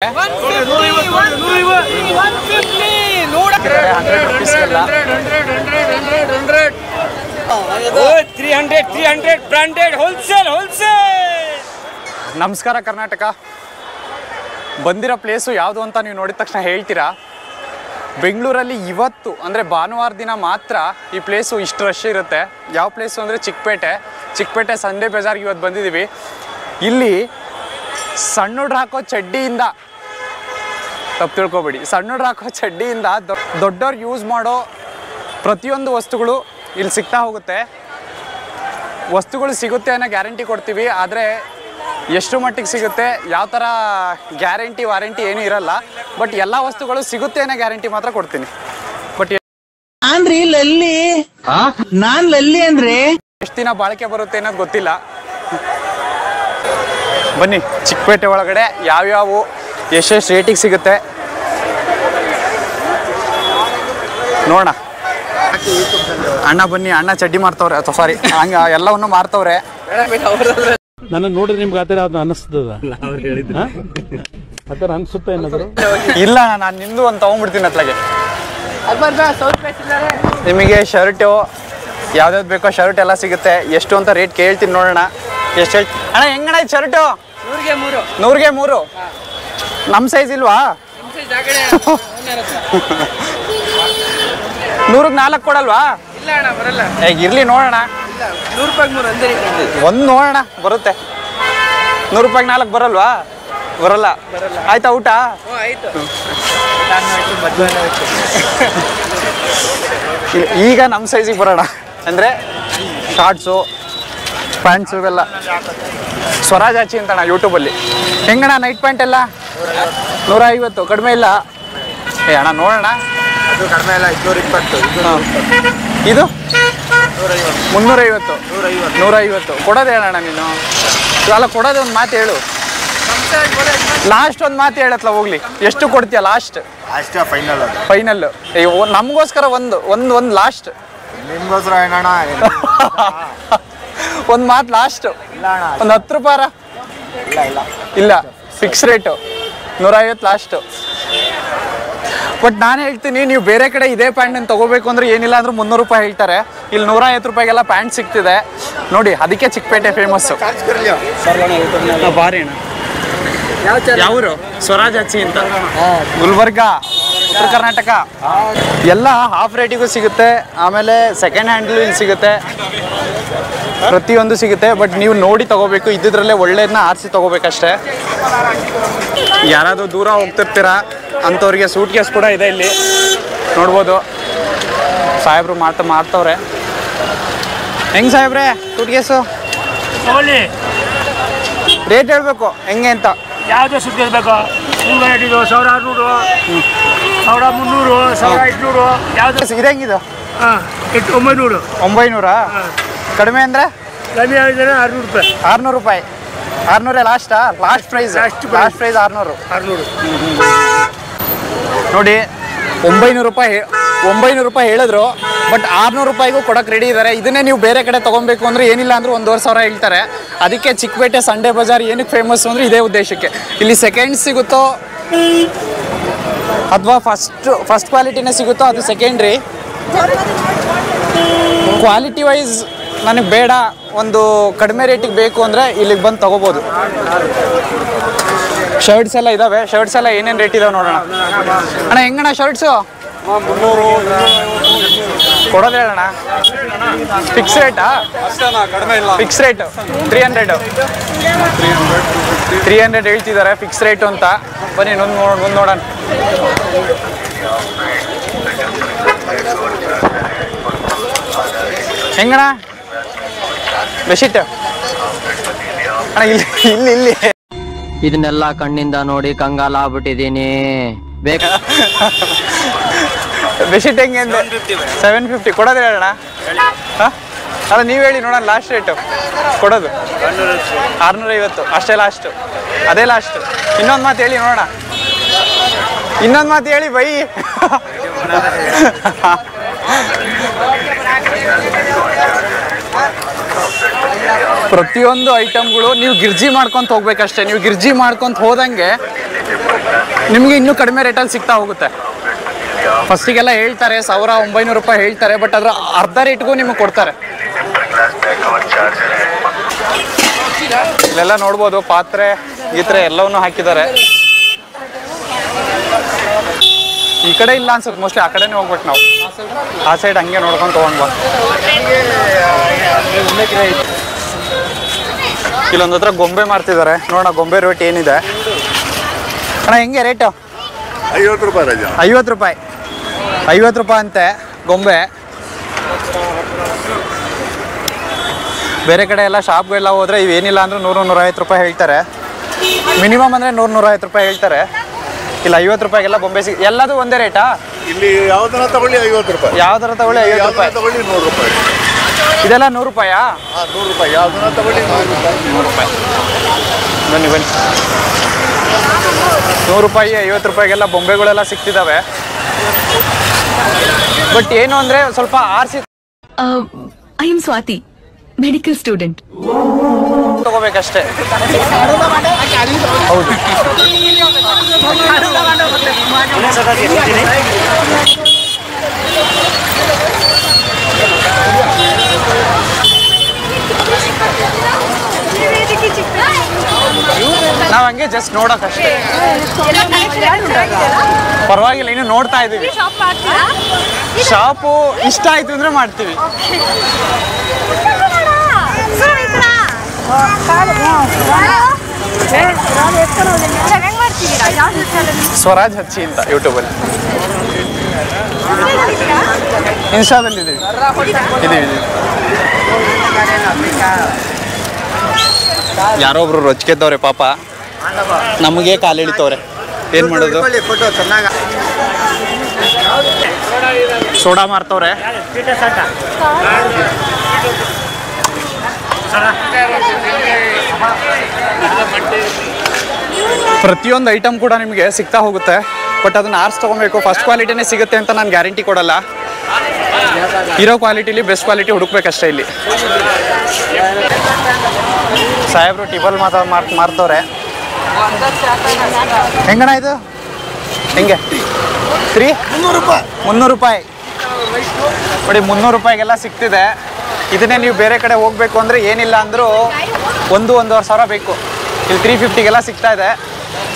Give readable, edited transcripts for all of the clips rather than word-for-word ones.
ನಮಸ್ಕಾರ ಕರ್ನಾಟಕ. ಬಂದಿರೋ ಪ್ಲೇಸು ಯಾವುದು ಅಂತ ನೀವು ನೋಡಿದ ತಕ್ಷಣ ಹೇಳ್ತೀರಾ? ಬೆಂಗಳೂರಲ್ಲಿ ಇವತ್ತು ಅಂದರೆ ಭಾನುವಾರ ದಿನ ಮಾತ್ರ ಈ ಪ್ಲೇಸು ಇಷ್ಟು ರಶ್ ಇರುತ್ತೆ. ಯಾವ ಪ್ಲೇಸು ಅಂದರೆ ಚಿಕ್ಕಪೇಟೆ ಸಂಡೇ ಬಜಾರ್ಗೆ ಇವತ್ತು ಬಂದಿದ್ದೀವಿ. ಇಲ್ಲಿ ಸಣ್ಣ ಹುಡ್ರು ಹಾಕೋ ಚಡ್ಡಿಯಿಂದ, ತಪ್ಪು ತಿಳ್ಕೊಬೇಡಿ, ಸಣ್ಣ ಹುಡ್ರು ಹಾಕೋ ಚಡ್ಡಿಯಿಂದ ದೊಡ್ಡವ್ರು ಯೂಸ್ ಮಾಡೋ ಪ್ರತಿಯೊಂದು ವಸ್ತುಗಳು ಇಲ್ಲಿ ಸಿಗ್ತಾ ಹೋಗುತ್ತೆ. ವಸ್ತುಗಳು ಸಿಗುತ್ತೆ ಅನ್ನೋ ಗ್ಯಾರಂಟಿ ಕೊಡ್ತೀವಿ, ಆದರೆ ಎಷ್ಟು ಮಟ್ಟಿಗೆ ಸಿಗುತ್ತೆ, ಯಾವ ಥರ ಗ್ಯಾರಂಟಿ ವಾರಂಟಿ ಏನೂ ಇರಲ್ಲ. ಬಟ್ ಎಲ್ಲ ವಸ್ತುಗಳು ಸಿಗುತ್ತೆ ಅನ್ನೋ ಗ್ಯಾರಂಟಿ ಮಾತ್ರ ಕೊಡ್ತೀನಿ. ಬಟ್ ಲಲ್ಲಿ ಅಂದ್ರೆ ಎಷ್ಟು ದಿನ ಬಾಳಿಕೆ ಬರುತ್ತೆ ಅನ್ನೋದು ಗೊತ್ತಿಲ್ಲ. ಬನ್ನಿ, ಚಿಕ್ಕಪೇಟೆ ಒಳಗಡೆ ಯಾವ್ಯಾವು ಎಷ್ಟೆಷ್ಟು ರೇಟಿಗೆ ಸಿಗುತ್ತೆ ನೋಡೋಣ. ಅಣ್ಣ ಬನ್ನಿ, ಅಣ್ಣ ಚಡ್ಡಿ ಮಾರ್ತವ್ರೆ, ಅಥವಾ ಸಾರಿ ಹಂಗ ಎಲ್ಲವನ್ನು ಮಾರ್ತವ್ರೆ. ನನ್ನ ನೋಡಿದ್ರೆ ನಿಮ್ಗೆ ಆತರ ಅದು ಅನಿಸ್ತದ? ಆತರ ಅನ್ಸುತ್ತೆ ಏನಾದ್ರು? ಇಲ್ಲ, ನಾನು ನಿಂದು ಒಂದು ತಗೊಂಡ್ಬಿಡ್ತೀನಿ ಅತ್ಲಾಗೆ. ನಿಮಗೆ ಶರ್ಟು ಯಾವ್ದಾವ್ದು ಬೇಕೋ ಶರ್ಟ್ ಎಲ್ಲ ಸಿಗುತ್ತೆ. ಎಷ್ಟು ಅಂತ ರೇಟ್ ಕೇಳ್ತೀನಿ, ನೋಡೋಣ. ಎಷ್ಟು ಹೇಳ್ತಿ ಅಣ್ಣ? ಹೆಂಗಣ್ಣ ಇದು ಶರ್ಟು? 100ಗೆ 3. ನಮ್ಮ ಸೈಜ್ ಇಲ್ವಾ? 100ಗೆ 4 ಕೊಡಲ್ವಾ? ಹೇಗೆ ಇರ್ಲಿ ನೋಡೋಣ. 100 ರೂಪಾಯಿಗೆ 3 ಒಂದು ನೋಡೋಣ, ಬರುತ್ತೆ. 100 ರೂಪಾಯಿಗೆ 4 ಬರಲ್ವಾ? ಬರಲ್ಲ. ಆಯ್ತಾ ಊಟ? ಈಗ ನಮ್ಮ ಸೈಜಿಗೆ ಬರೋಣ. ಅಂದರೆ ಶಾರ್ಟ್ಸು, ಪ್ಯಾಂಟ್ಸು ಇವೆಲ್ಲ. ಸ್ವರಾಜಾಚಿ ಅಂತಣ್ಣ ಯೂಟ್ಯೂಬಲ್ಲಿ. ಹೆಂಗಣ್ಣ ನೈಟ್ ಪ್ಯಾಂಟ್ ಎಲ್ಲ? 150, ಕಡಿಮೆ ಇಲ್ಲ. ಏ ಅಣ್ಣ ನೋಡೋಣ. ಕಡಿಮೆ ಇಲ್ಲ, 220. ಇದು 350. 150 ಕೊಡೋದೇ ಹೇಳಣ್ಣ ನೀನು. ಇವೆಲ್ಲ ಕೊಡೋದೇ ಒಂದು ಮಾತು ಹೇಳು. ಲಾಸ್ಟ್ ಒಂದು ಮಾತು ಹೇಳತ್ಲ ಹೋಗ್ಲಿ. ಎಷ್ಟು ಕೊಡ್ತೀಯ ಲಾಸ್ಟ್? ಅಷ್ಟೇ ಫೈನಲ್. ನಮಗೋಸ್ಕರ ಒಂದು ಲಾಸ್ಟ್. ನಿಮ್ಗೋಸ್ಕರ ಏನಣ್ಣ? ಒಂದು ಮಾತು ಲಾಸ್ಟ್. ಒಂದು 10 ರೂಪಾಯಿ ಇಲ್ಲ, ಫಿಕ್ಸ್ ರೇಟು 150 ಲಾಸ್ಟು. ಬಟ್ ನಾನು ಹೇಳ್ತೀನಿ, ನೀವು ಬೇರೆ ಕಡೆ ಇದೇ ಪ್ಯಾಂಟನ್ನು ತೊಗೋಬೇಕು ಅಂದರೆ ಏನಿಲ್ಲ ಅಂದ್ರೆ 300 ರೂಪಾಯಿ ಹೇಳ್ತಾರೆ. ಇಲ್ಲಿ 150 ರೂಪಾಯಿಗೆಲ್ಲ ಪ್ಯಾಂಟ್ ಸಿಗ್ತಿದೆ ನೋಡಿ. ಅದಕ್ಕೆ ಚಿಕ್ಕಪೇಟೆ ಫೇಮಸ್ಸು. ಬಾರಿ ಅಣ್ಣ. ಯಾವರು? ಸ್ವರಾಜಾಚಿ ಅಂತ, ಗುಲ್ಬರ್ಗ, ಉತ್ತರ ಕರ್ನಾಟಕ. ಎಲ್ಲ ಹಾಫ್ ರೇಟಿಗೂ ಸಿಗುತ್ತೆ. ಆಮೇಲೆ ಸೆಕೆಂಡ್ ಹ್ಯಾಂಡ್ಲು ಇಲ್ಲಿ ಸಿಗುತ್ತೆ, ಪ್ರತಿಯೊಂದು ಸಿಗುತ್ತೆ. ಬಟ್ ನೀವು ನೋಡಿ ತೊಗೋಬೇಕು, ಇದ್ದಿದ್ರಲ್ಲೇ ಒಳ್ಳೆಯದನ್ನ ಆರಿಸಿ ತೊಗೋಬೇಕಷ್ಟೇ. ಯಾರಾದರೂ ದೂರ ಹೋಗ್ತಿರ್ತೀರಾ ಅಂಥವ್ರಿಗೆ ಸೂಟ್ ಕೇಸ್ ಕೂಡ ಇದೆ ಇಲ್ಲಿ, ನೋಡ್ಬೋದು. ಸಾಹೇಬ್ರು ಮಾಡ್ತವ್ರೆ. ಹೆಂಗೆ ಸಾಹೇಬ್ರೆ ಸೂಟ್ ಕೇಸು? ರೇಟ್ ಹೇಳ್ಬೇಕು ಹೆಂಗೆ ಅಂತ. ಯಾವುದೇ ಸುದ್ದಿ ಇರಬೇಕು? 1600, 1300, 1500. ಯಾವ್ದು ಇದು ಹೆಂಗಿದು? 900. 900? ಕಡಿಮೆ ಅಂದರೆ? ಕಮ್ಮಿ ಆಗಿದ್ರೆ 600 ರೂಪಾಯಿ. 600 ರೂಪಾಯಿ? 600 ಲಾಸ್ಟಾ? Last price 600. ನೋಡಿ, 900 ರೂಪಾಯಿ ಹೇಳಿದ್ರು. ಬಟ್ 600 ರೂಪಾಯಿಗೂ ಕೊಡೋಕೆ ರೆಡಿ ಇದ್ದಾರೆ. ಇದನ್ನೇ ನೀವು ಬೇರೆ ಕಡೆ ತೊಗೊಬೇಕು ಅಂದರೆ ಏನಿಲ್ಲ ಅಂದರೂ 1,500 ಹೇಳ್ತಾರೆ. ಅದಕ್ಕೆ ಚಿಕ್ಕಪೇಟೆ ಸಂಡೇ ಬಜಾರ್ ಏನಕ್ಕೆ ಫೇಮಸ್ಸು ಅಂದರೆ ಇದೇ ಉದ್ದೇಶಕ್ಕೆ. ಇಲ್ಲಿ ಸೆಕೆಂಡ್ ಸಿಗುತ್ತೋ ಅಥವಾ ಫಸ್ಟ್ ಕ್ವಾಲಿಟಿನೇ ಸಿಗುತ್ತೋ ಅದು ಸೆಕೆಂಡ್ರಿ. ಕ್ವಾಲಿಟಿ ವೈಸ್ ನನಗೆ ಬೇಡ, ಒಂದು ಕಡಿಮೆ ರೇಟಿಗೆ ಬೇಕು ಅಂದರೆ ಇಲ್ಲಿಗೆ ಬಂದು ತೊಗೋಬೋದು. ಶರ್ಟ್ಸ್ ಎಲ್ಲ ಇದ್ದಾವೆ. ಶರ್ಟ್ಸ್ ಎಲ್ಲ ಏನೇನು ರೇಟ್ ಇದಾವೆ ನೋಡೋಣ. ಅಣ್ಣ ಹೆಂಗಣ್ಣ ಶರ್ಟ್ಸು? 300. ಕೊಡೋದು ಹೇಳೋಣ. ಫಿಕ್ಸ್ ರೇಟಾ? ಫಿಕ್ಸ್ ರೇಟು 300 ಹೇಳ್ತಿದ್ದಾರೆ ಫಿಕ್ಸ್ ರೇಟು ಅಂತ. ಬನ್ನಿ ಮುಂದೆ ನೋಡೋಣ. ಹೆಂಗಣ್ಣ ಬೆಡ್ಶೀಟ್? ಅಣ್ಣ ಇಲ್ಲಿ ಇದನ್ನೆಲ್ಲ ಕಣ್ಣಿಂದ ನೋಡಿ ಕಂಗಾಲ ಆಗ್ಬಿಟ್ಟಿದೀನಿ. ಬೇಕಾ? ಬೆಡ್ಶೀಟ್ ಹೆಂಗೆ ಅಂದ್ರೆ 750 ಕೊಡೋದು ಹೇಳೋಣ. ಅಲ್ಲ ನೀವು ಹೇಳಿ ನೋಡೋಣ ಲಾಸ್ಟ್ ರೇಟು ಕೊಡೋದು. 650 ಅಷ್ಟೇ ಲಾಸ್ಟು, ಅದೇ ಲಾಸ್ಟು. ಇನ್ನೊಂದು ಮಾತು ಹೇಳಿ ನೋಡೋಣ. ಇನ್ನೊಂದು ಮಾತು ಹೇಳಿ ಬೈ. ಪ್ರತಿಯೊಂದು ಐಟಮ್ಗಳು ನೀವು ಗಿರ್ಜಿ ಮಾಡ್ಕೊಂತ ಹೋಗ್ಬೇಕಷ್ಟೇ. ನೀವು ಗಿರ್ಜಿ ಮಾಡ್ಕೊಂತ ಹೋದಂಗೆ ನಿಮಗೆ ಇನ್ನೂ ಕಡಿಮೆ ರೇಟಲ್ಲಿ ಸಿಗ್ತಾ ಹೋಗುತ್ತೆ. ಫಸ್ಟಿಗೆಲ್ಲ ಹೇಳ್ತಾರೆ 1900 ರೂಪಾಯಿ ಹೇಳ್ತಾರೆ, ಬಟ್ ಅದರ ಅರ್ಧ ರೇಟ್ಗೂ ನಿಮಗೆ ಕೊಡ್ತಾರೆ. ಇಲ್ಲೆಲ್ಲ ನೋಡ್ಬೋದು ಪಾತ್ರೆ ಗೀತ್ರೆ ಎಲ್ಲವನ್ನೂ ಹಾಕಿದ್ದಾರೆ. ಈ ಕಡೆ ಇಲ್ಲ ಅನ್ಸುತ್ತೆ, ಮೋಸ್ಟ್ಲಿ ಆ ಕಡೆನೇ ಹೋಗ್ಬೇಕು ನಾವು. ಆ ಸೈಡ್ ಹಂಗೆ ನೋಡ್ಕೊಂಡು ತೊಗೊಂಡ್ಬಾ. ಇಲ್ಲೊಂದು ಹತ್ರ ಗೊಂಬೆ ಮಾರ್ತಿದ್ದಾರೆ, ನೋಡೋಣ ಗೊಂಬೆ ರೇಟ್ ಏನಿದೆ. ಅಣ್ಣ ಹೆಂಗೆ ರೇಟು? 50 ರೂಪಾಯಿ ರಾಜ. 50 ರೂಪಾಯಿ 50 ರೂಪಾಯಿ ಅಂತೆ ಗೊಂಬೆ. ಬೇರೆ ಕಡೆ ಎಲ್ಲ ಶಾಪ್ಗೆಲ್ಲ ಹೋದರೆ ಇವೇನಿಲ್ಲ ಅಂದ್ರೆ 100-150 ರೂಪಾಯಿ ಹೇಳ್ತಾರೆ. ಮಿನಿಮಮ್ ಅಂದರೆ 100-150 ರೂಪಾಯಿ ಹೇಳ್ತಾರೆ. ಇಲ್ಲ 50 ರೂಪಾಯಿಗೆಲ್ಲ ಬೊಂಬೆ ಎಲ್ಲದು ಒಂದೇ ರೇಟಾ? ಇಲ್ಲಿ ಯಾವ್ದನ್ನ ತಗೊಳ್ಳಿ 50 ರೂಪಾಯಿ, ಯಾವ್ದಾರ ತಗೊಳ್ಳಿ 50 ರೂಪಾಯಿ, ತಗೊಳ್ಳಿ 100 ರೂಪಾಯಿ. ಇದೆಲ್ಲ 100 ರೂಪಾಯಾ? 100 ರೂಪಾಯಿ ಯಾವ್ದನ್ನ ತಗೊಳ್ಳಿ 100 ರೂಪಾಯಿ. ಬನ್ನಿ 100 ರೂಪಾಯಿ 50 ರೂಪಾಯಿಗೆಲ್ಲ ಬೊಂಬೆಗಳೆಲ್ಲ ಸಿಗ್ತಿದ್ದಾವೆ. ಬಟ್ ಏನು ಅಂದರೆ ಸ್ವಲ್ಪ ಆರಿಸಿ I am Swati, medical student. ತಗೋಬೇಕಷ್ಟೇ. ಹೌದು. ನಾವು ಹಂಗೆ ಜಸ್ಟ್ ನೋಡೋಕಷ್ಟೇ, ಪರವಾಗಿಲ್ಲ. ಇನ್ನು ನೋಡ್ತಾ ಇದ್ದೀವಿ. ಶಾಪು ಇಷ್ಟ ಆಯ್ತು ಅಂದ್ರೆ ಮಾಡ್ತೀವಿ. ಸ್ವರಾಜ್ ಹಚ್ಚಿ ಅಂತ ಯೂಟ್ಯೂಬಲ್ಲಿ, ಇನ್ಸ್ಟಾದಲ್ಲಿ ಇದೀವಿ. ಯಾರೋ ಒಬ್ರು ರೊಚ್ಕೆದ್ದವ್ರೆ ಪಾಪ, ನಮಗೆ ಕಾಲು ಎಳಿತವ್ರೆ. ಏನು ಮಾಡೋದು? ಸೋಡಾ ಮಾರ್ತವ್ರೆ. ಪ್ರತಿಯೊಂದು ಐಟಮ್ ಕೂಡ ನಿಮಗೆ ಸಿಗ್ತಾ ಹೋಗುತ್ತೆ, ಬಟ್ ಅದನ್ನ ಆರ್ಸ್ ತೊಗೊಬೇಕು. ಫಸ್ಟ್ ಕ್ವಾಲಿಟಿನೇ ಸಿಗುತ್ತೆ ಅಂತ ನಾನು ಗ್ಯಾರಂಟಿ ಕೊಡಲ್ಲ. ಇರೋ ಕ್ವಾಲಿಟಿಲಿ ಬೆಸ್ಟ್ ಕ್ವಾಲಿಟಿ ಹುಡುಕ್ಬೇಕಷ್ಟೇ. ಇಲ್ಲಿ ಸಾಹೇಬ್ರು ಟಿಬಲ್ ಮಾರ್ತವ್ರೆ. ಹೆಂಗಣ ಇದು? ಹೆಂಗೆ 300 ರೂಪಾಯಿ 300 ರೂಪಾಯಿ ನೋಡಿ. 300 ರೂಪಾಯಿಗೆಲ್ಲ ಸಿಗ್ತಿದೆ. ಇದನ್ನೇ ನೀವು ಬೇರೆ ಕಡೆ ಹೋಗ್ಬೇಕು ಅಂದರೆ ಏನಿಲ್ಲ ಅಂದರೂ 1-1.5 ಸಾವಿರ ಬೇಕು. ಇಲ್ಲಿ 350ಗೆಲ್ಲ ಸಿಗ್ತಾ ಇದೆ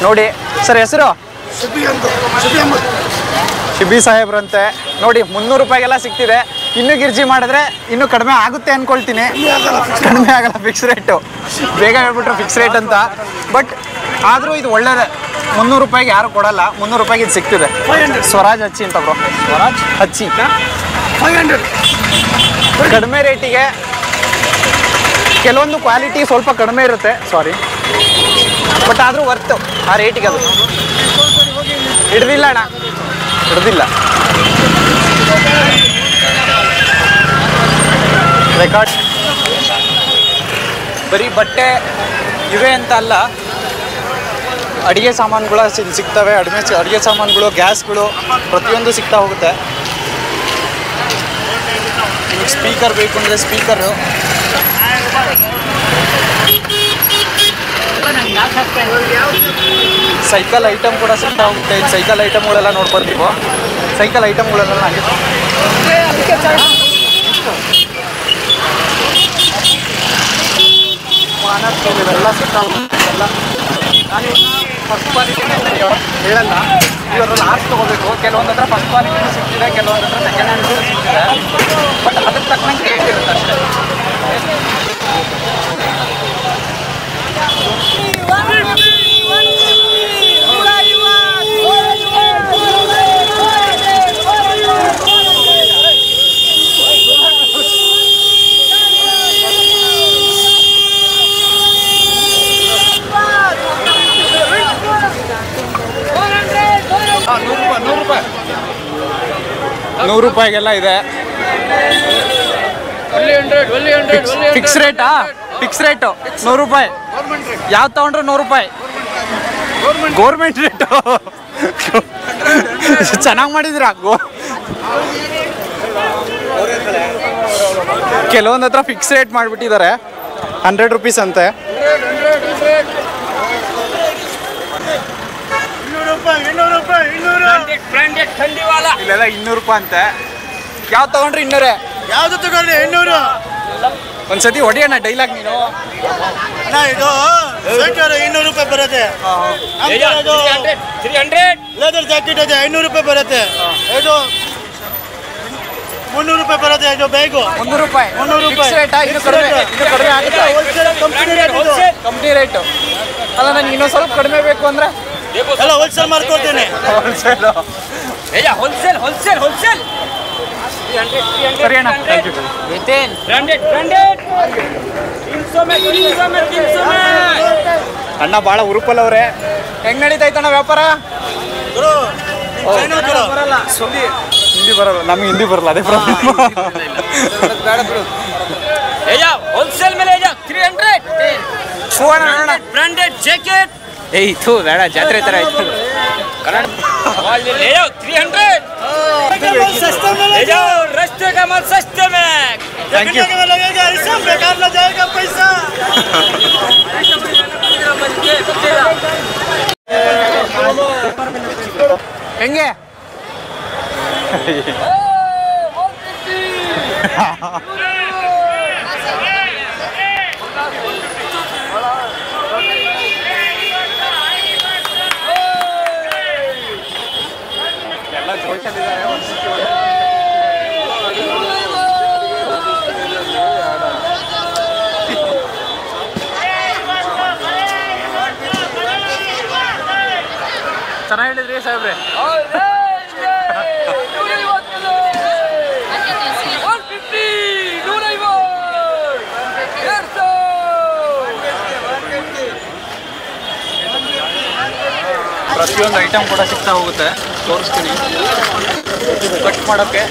ನೋಡಿ. ಸರ್ ಹೆಸರು? ಶಿಬಿ ಸಾಹೇಬ್ರಂತೆ ನೋಡಿ. 300 ರೂಪಾಯಿಗೆಲ್ಲ ಸಿಗ್ತಿದೆ. ಇನ್ನೂ ಗಿರ್ಜಿ ಮಾಡಿದ್ರೆ ಇನ್ನೂ ಕಡಿಮೆ ಆಗುತ್ತೆ ಅಂದ್ಕೊಳ್ತೀನಿ. ಕಡಿಮೆ ಆಗಲ್ಲ, ಫಿಕ್ಸ್ ರೇಟು. ಬೇಗ ಹೇಳ್ಬಿಟ್ರು ಫಿಕ್ಸ್ ರೇಟ್ ಅಂತ. ಬಟ್ ಆದರೂ ಇದು ಒಳ್ಳೇದೇ. 300 ರೂಪಾಯಿಗೆ ಯಾರು ಕೊಡಲ್ಲ. 300 ರೂಪಾಯಿಗೆ ಇದು ಸಿಗ್ತಿದೆ. ಸ್ವರಾಜ್ ಹಚ್ಚಿ ಅಂತ ಬ್ರೋ, ಸ್ವರಾಜ್ ಹಚ್ಚಿ 500. ಕಡಿಮೆ ರೇಟಿಗೆ ಕೆಲವೊಂದು ಕ್ವಾಲಿಟಿ ಸ್ವಲ್ಪ ಕಡಿಮೆ ಇರುತ್ತೆ, ಸಾರಿ, ಬಟ್ ಆದರೂ ವರ್ತು ಆ ರೇಟಿಗೆ. ಅದು ಹಿಡ್ದಿಲ್ಲ ಅಣ್ಣ, ಹಿಡ್ದಿಲ್ಲ. ರೆಕಾರ್ಡ್ ಬರೀ ಬಟ್ಟೆ ಇವೆ ಅಂತ ಅಲ್ಲ, ಅಡುಗೆ ಸಾಮಾನುಗಳು ಸಿಗ್ತವೆ. ಅಡುಗೆ ಸಾಮಾನುಗಳು, ಗ್ಯಾಸ್ಗಳು ಪ್ರತಿಯೊಂದು ಸಿಗ್ತಾ ಹೋಗುತ್ತೆ. ನಿಮಗೆ ಸ್ಪೀಕರ್ ಬೇಕು ಅಂದರೆ ಸ್ಪೀಕರು, ಸೈಕಲ್ ಐಟಮ್ ಕೂಡ ಸಿಗ್ತಾ ಹೋಗುತ್ತೆ. ಇಲ್ಲಿ ಸೈಕಲ್ ಐಟಮ್ಗಳೆಲ್ಲ ನೋಡ್ಕೊಳ್ತೀವೋ, ಸೈಕಲ್ ಐಟಮ್ಗಳೆಲ್ಲ ಹಾಗೆ ಇವೆಲ್ಲ ಸಿಗ್ತಾ ಹೋಗುತ್ತೆ. ನಾನು ಫಸ್ಟ್ ಕ್ವಾಲಿಟಿ ಹೇಳಲ್ಲ, ಇವರಲ್ಲಿ ಆರ್ಸ್ ತೊಗೋಬೇಕು. ಕೆಲವೊಂದು ಹತ್ರ ಫಸ್ಟ್ ಕ್ವಾಲಿಟಿನೂ ಸಿಗ್ತಿದೆ, ಕೆಲವೊಂದು ಹತ್ರ ಸೆಕೆಂಡ್ ಹ್ಯಾಂಡ್ಸು ಸಿಗ್ತಿದೆ. ಬಟ್ ಅದಕ್ಕೆ ತಕ್ಕಂಗೆ ರೇಟ್ ಇರುತ್ತೆ ಅಷ್ಟೇ. ನೂರು ರೂಪಾಯಿಗೆಲ್ಲ ಇದೆ. ಫಿಕ್ಸ್ ರೇಟಾ? ಫಿಕ್ಸ್ ರೇಟು 100 ರೂಪಾಯಿ. ಯಾವ್ದು ತಗೊಂಡ್ರು 100 ರೂಪಾಯಿ. Government rate. ಚೆನ್ನಾಗಿ ಮಾಡಿದಿರಾ. ಕೆಲವೊಂದು ಹತ್ರ ಫಿಕ್ಸ್ ರೇಟ್ ಮಾಡಿಬಿಟ್ಟಿದ್ದಾರೆ, 100 ರೂಪೀಸ್ ಅಂತೆ. ಇಲ್ಲೆಲ್ಲ 200 ರೂಪಾಯಿ ಅಂತೆ. ಯಾವ್ದು ತಗೊಂಡ್ರಿ 200? ಯಾವ್ದು ತಗೊಳ್ಳಿ 200? ಒಂದ್ಸತಿ ಹೊಡಿಯೋಣ ಡೈಲಾಗ್ ನೀನು. ಇದು 200 ರೂಪಾಯಿ ಬರುತ್ತೆ. ಲೆದರ್ ಜಾಕೆಟ್ ಇದೆ 500 ರೂಪಾಯಿ ಬರುತ್ತೆ. ಇದು 300 ರೂಪಾಯಿ ಬರುತ್ತೆ. ಇದು ಬ್ಯಾಗು 300 ರೂಪಾಯಿ. 300 ರೂಪಾಯಿ. ಕಡಿಮೆ ಆಗುತ್ತೆ. ಕಂಪ್ನಿ ರೇಟು ಅಲ್ಲ, ನನಗೆ ಇನ್ನೊಂದು ಸ್ವಲ್ಪ ಕಡಿಮೆ ಬೇಕು ಅಂದ್ರೆ ಎಲ್ಲ ಹೋಲ್ಸೇಲ್ ಮಾಡ್ಕೊಡ್ತೇನೆ. ಸರಿ ಅಣ್ಣ, ಥ್ಯಾಂಕ್ ಯು. ಅಣ್ಣ ಭಾಳ ಉರುಪಲ್ಲವ್ರೆ. ಹೆಂಗ್ ನಡೀತೈತಣ್ಣ ವ್ಯಾಪಾರ? ಹಿಂದಿ ಬರಲ್ಲ, ನಮ್ಗೆ ಹಿಂದಿ ಬರಲ್ಲ, ಅದೇ ಪ್ರಾಬ್ಲಮ್. ಹೋಲ್ಸೇಲ್ ಮೇಲೆ 300 ಬ್ರಾಂಡೆಡ್ ಜಾಕೆಟ್. ಏಯ್ ಥೂ ಬೇಡ, ಜಾತ್ರೆ ಥರ ಆಯ್ತು. 300 रस्ते का माल सस्ते में. Thank you. ಹೆಂಗೆ? ಚೆನ್ನಾಗಿ ಹೇಳಿದ್ರಿ ಸಾಹೇಬ್ರೆ. ಪ್ರತಿಯೊಂದು ಐಟಮ್ ಕೂಡ ಸಿಗ್ತಾ ಹೋಗುತ್ತೆ, ತೋರಿಸ್ತೀನಿ. ಕಟ್ ಮಾಡೋಕ್ಕೆ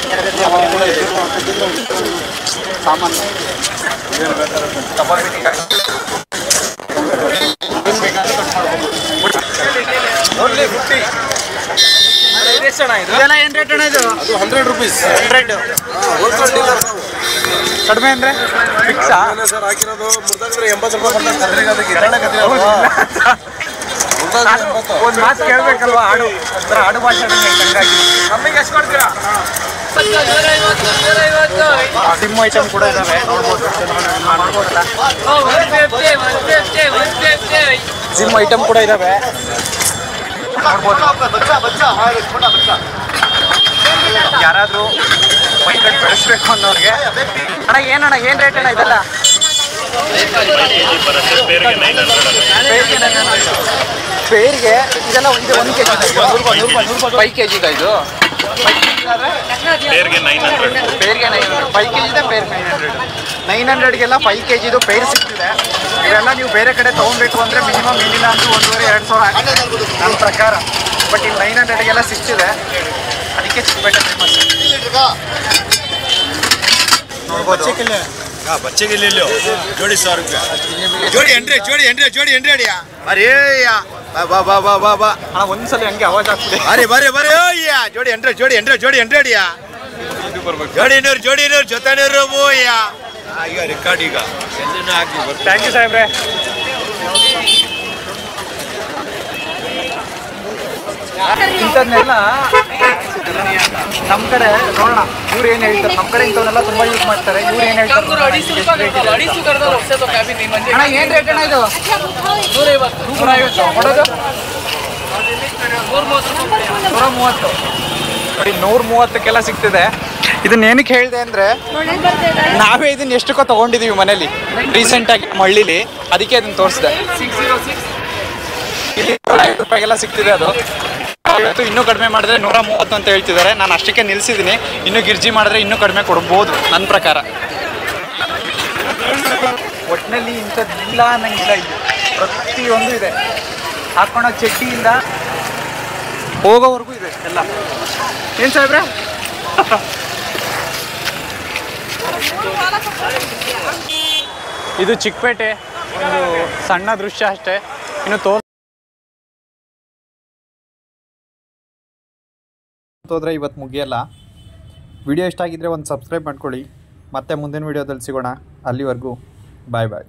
ಸಾಮಾನು, ಇದೆಲ್ಲ ಏನು ರೇಟ್ ಅಣ್ಣ ಇದು? ಅದು 100 rupees. 100. ಹೋಲ್ಸೇಲ್ ಡೀಲರ್ ಕಡಿಮೆ ಅಂದರೆ ಫಿಕ್ಸಾ? ಸರ್ ಹಾಕಿರೋದು ಮುರ್ದಾಂಗ್ರೆ 80 ರೂಪಾಯಿ ಬಂದಾಗ ಒಂದು ಮಾತು ಕೇಳಬೇಕಲ್ವಾ? ಆಡು ಒಂಥರ ಆಡು ಭಾಷೆ ಹಂಗಾಗಿ. ನಮಗೆ ಎಷ್ಟು ಕೊಡ್ತೀರಾ? ಸಿಮ್ ಐಟಮ್ ಕೂಡ ಇದ್ದಾವೆ, ನೋಡ್ಬೋದು. ಸಿಮ್ ಐಟಮ್ ಕೂಡ ಇದ್ದಾವೆ, ನೋಡ್ಬೋದು. ಯಾರಾದರೂ ಬೈಕಲ್ಲಿ ಬೆಳೆಸ್ಬೇಕು ಅನ್ನೋರಿಗೆ. ಅಣ್ಣ ಏನಣ್ಣ, ಏನು ರೇಟ್ ಅಣ್ಣ ಇದೆಲ್ಲ? ಪೇರಿಗೆ ಇದೆಲ್ಲ ಒಂದು ಕೆಜಿ 5 kg ಇದೆ ಇದು. ಪೇರ್ಗೆ 900. ಪೇರ್ಗೆ 900. 5 kg ಇದೆ, ಪೇರ್ 900. 900ಗೆಲ್ಲ 5 kg ಇದು ಪೇರ್ ಸಿಗ್ತಿದೆ. ಇವೆಲ್ಲ ನೀವು ಬೇರೆ ಕಡೆ ತೊಗೊಬೇಕು ಅಂದರೆ ಮಿನಿಮಮ್ ಏನಿಲ್ಲ ಅಂದ್ರೆ 1,500-2,000 ಆಗುತ್ತೆ ನನ್ನ ಪ್ರಕಾರ. ಬಟ್ ಇಲ್ಲಿ 900ಗೆಲ್ಲ ಸಿಗ್ತಿದೆ, ಅದಕ್ಕೆ ಚಿಕ್ಕಪೇಟೆ ಫೇಮಸ್. ನೋಡ್ಬೋದು. बच्चे के ले लो जोड़ी 100 रुपया जोड़ी 100 अरे बा बा बा बा बा ಅಣ್ಣ ಒಂದ್ಸಲ ಹಂಗೆ ಅವಾಜ್ ಆಗ್ತದೆ. अरे बरे बरे या जोड़ी 100 जोड़ी 100 या जोड़ी 100 ಜೊತೆ 100 ಯಾ ಈಗ ರೆಕಾರ್ಡ್ ಈಗ ಎಲ್ಲನೂ ಹಾಕಿ. ಥ್ಯಾಂಕ್ ಯು ಸಾಹೇಬ್ರೆ. ಇಂಥದ್ನೆಲ್ಲ ನಮ್ಮ ಕಡೆ ನೋಡೋಣ, ಇವ್ರು ಏನು ಹೇಳ್ತಾರೆ. ನಮ್ಮ ಕಡೆ ಇಂಥವನ್ನೆಲ್ಲ ತುಂಬ ಯೂಸ್ ಮಾಡ್ತಾರೆ. ಇವ್ರು ಏನು ಹೇಳ್ತಾರೆ? ಅಣ್ಣ ಏನು ರೇಟ್ ಅಣ್ಣ ಇದು? 150 ಕೊಡೋದು 130. ನೋಡಿ 130ಕ್ಕೆಲ್ಲ ಸಿಗ್ತಿದೆ. ಇದನ್ನ ಏನಕ್ಕೆ ಹೇಳಿದೆ ಅಂದರೆ, ನಾವೇ ಇದನ್ನ ಎಷ್ಟಕ್ಕೋ ತೊಗೊಂಡಿದ್ದೀವಿ ಮನೇಲಿ ರೀಸೆಂಟಾಗಿ ಹಳ್ಳಿಲಿ, ಅದಕ್ಕೆ ಅದನ್ನ ತೋರಿಸಿದೆ. ಇಲ್ಲಿ 150 ರೂಪಾಯಿಗೆಲ್ಲ ಸಿಗ್ತಿದೆ ಅದು. ಇವತ್ತು ಇನ್ನೂ ಕಡಿಮೆ ಮಾಡಿದ್ರೆ 130 ಅಂತ ಹೇಳ್ತಿದ್ದಾರೆ. ನಾನು ಅಷ್ಟಕ್ಕೆ ನಿಲ್ಲಿಸಿದ್ದೀನಿ. ಇನ್ನೂ ಗಿರ್ಜಿ ಮಾಡಿದ್ರೆ ಇನ್ನೂ ಕಡಿಮೆ ಕೊಡ್ಬೋದು ನನ್ನ ಪ್ರಕಾರ. ಒಟ್ಟಿನಲ್ಲಿ ಇಂಥದ್ದಿಲ್ಲ ಅನ್ನಂಗಿಲ್ಲ, ಇದು ಪ್ರತಿಯೊಂದು ಇದೆ. ಹಾಕೊಳ್ಳೋ ಚಡ್ಡಿಯಿಂದ ಹೋಗೋವರೆಗೂ ಇದೆ ಎಲ್ಲ. ಏನು ಸಾಹೇಬ್ರೆ? ಇದು ಚಿಕ್ಕಪೇಟೆ ಒಂದು ಸಣ್ಣ ದೃಶ್ಯ ಅಷ್ಟೇ. ಇನ್ನು ಹೋದರೆ ಇವತ್ತು ಮುಗಿಯಲ್ಲ. ವಿಡಿಯೋ ಇಷ್ಟ ಆಗಿದ್ದರೆ ಒಂದು ಸಬ್ಸ್ಕ್ರೈಬ್ ಮಾಡ್ಕೊಳ್ಳಿ. ಮತ್ತೆ ಮುಂದಿನ ವಿಡಿಯೋದಲ್ಲಿ ಸಿಗೋಣ. ಅಲ್ಲಿವರೆಗೂ ಬಾಯ್ ಬಾಯ್.